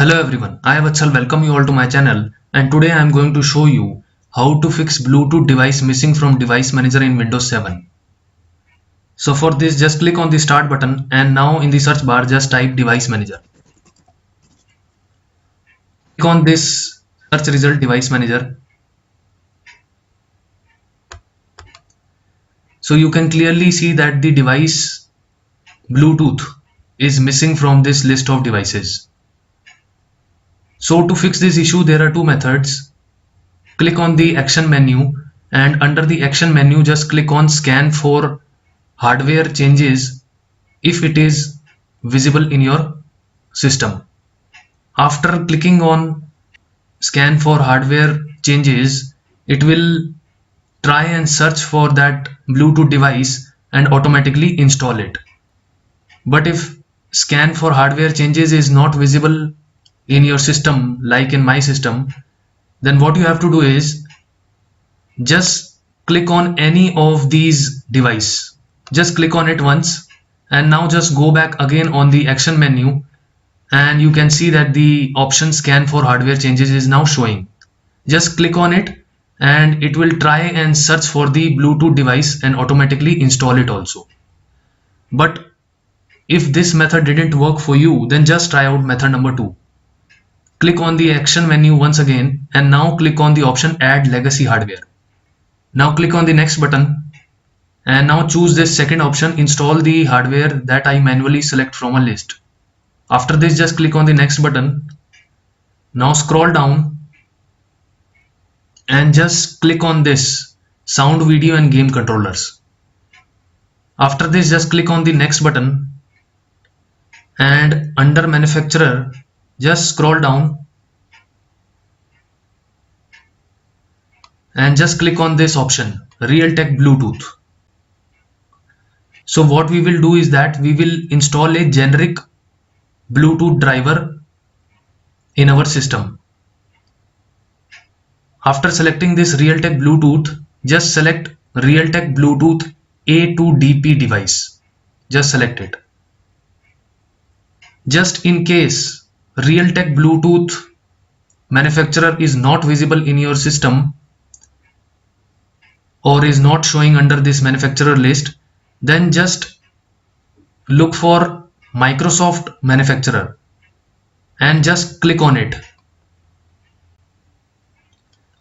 Hello everyone, I am Vachal. Welcome you all to my channel, and today I am going to show you how to fix Bluetooth device missing from Device Manager in Windows 7. So for this, just click on the start button and now in the search bar just type Device Manager. Click on this search result Device Manager. So you can clearly see that the device Bluetooth is missing from this list of devices. So to fix this issue, there are two methods. Click on the action menu, and under the action menu just click on scan for hardware changes if it is visible in your system. After clicking on scan for hardware changes, it will try and search for that Bluetooth device and automatically install it. But if scan for hardware changes is not visible in your system, like in my system, then what you have to do is just click on any of these device. Just click on it once and now just go back again on the action menu, and you can see that the option scan for hardware changes is now showing. Just click on it and it will try and search for the Bluetooth device and automatically install it also. But if this method didn't work for you, then just try out method number 2. Click on the action menu once again and now click on the option add legacy hardware. Now click on the next button and now choose this second option, install the hardware that I manually select from a list. After this, just click on the next button. Now scroll down and just click on this sound, video and game controllers. After this, just click on the next button and under manufacturer just scroll down and just click on this option Realtek Bluetooth. So what we will do is that we will install a generic Bluetooth driver in our system. After selecting this Realtek Bluetooth, just select Realtek Bluetooth A2DP device. Just select it. Just in case Realtek Bluetooth manufacturer is not visible in your system or is not showing under this manufacturer list, then just look for Microsoft manufacturer and just click on it.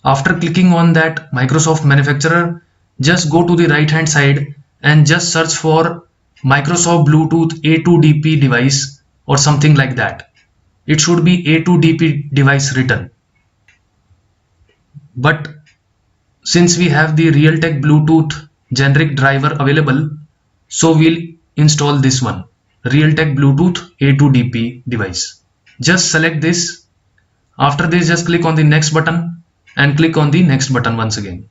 After clicking on that Microsoft manufacturer, just go to the right hand side and just search for Microsoft Bluetooth A2DP device or something like that. It should be A2DP device written. But since we have the Realtek Bluetooth generic driver available, so we'll install this one, Realtek Bluetooth A2DP device. Just select this. After this, just click on the next button and click on the next button once again.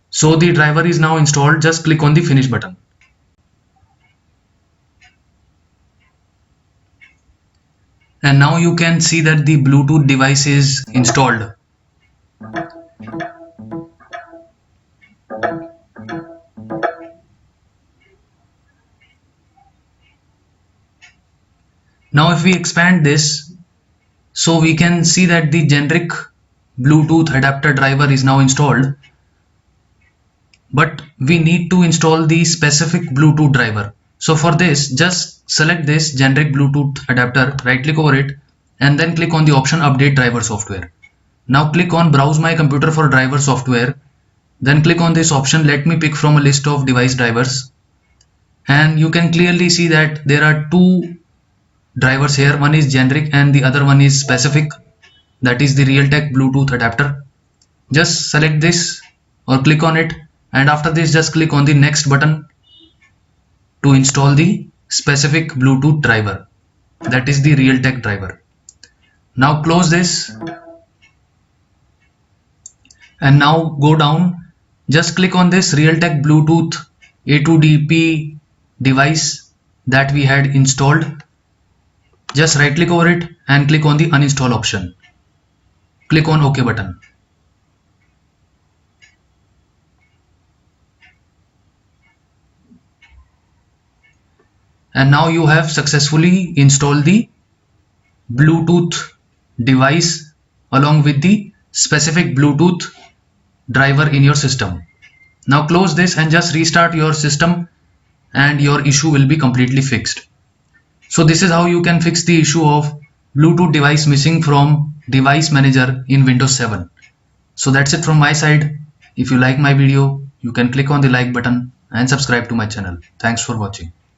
So the driver is now installed. Just click on the finish button. And now you can see that the Bluetooth device is installed. Now if we expand this, so we can see that the generic Bluetooth adapter driver is now installed, but we need to install the specific Bluetooth driver. So for this, just select this generic Bluetooth adapter, right click over it and then click on the option update driver software. Now click on browse my computer for driver software, then click on this option let me pick from a list of device drivers, and you can clearly see that there are two drivers here. One is generic and the other one is specific, that is the Realtek Bluetooth adapter. Just select this or click on it, and after this just click on the next button to install the specific Bluetooth driver, that is the Realtek driver. Now close this and now go down, just click on this Realtek Bluetooth A2DP device that we had installed. Just right click over it and click on the uninstall option. Click on OK button. And now you have successfully installed the Bluetooth device along with the specific Bluetooth driver in your system. Now close this and just restart your system and your issue will be completely fixed. So this is how you can fix the issue of Bluetooth device missing from device manager in Windows 7. So that's it from my side. If you like my video, you can click on the like button and subscribe to my channel. Thanks for watching.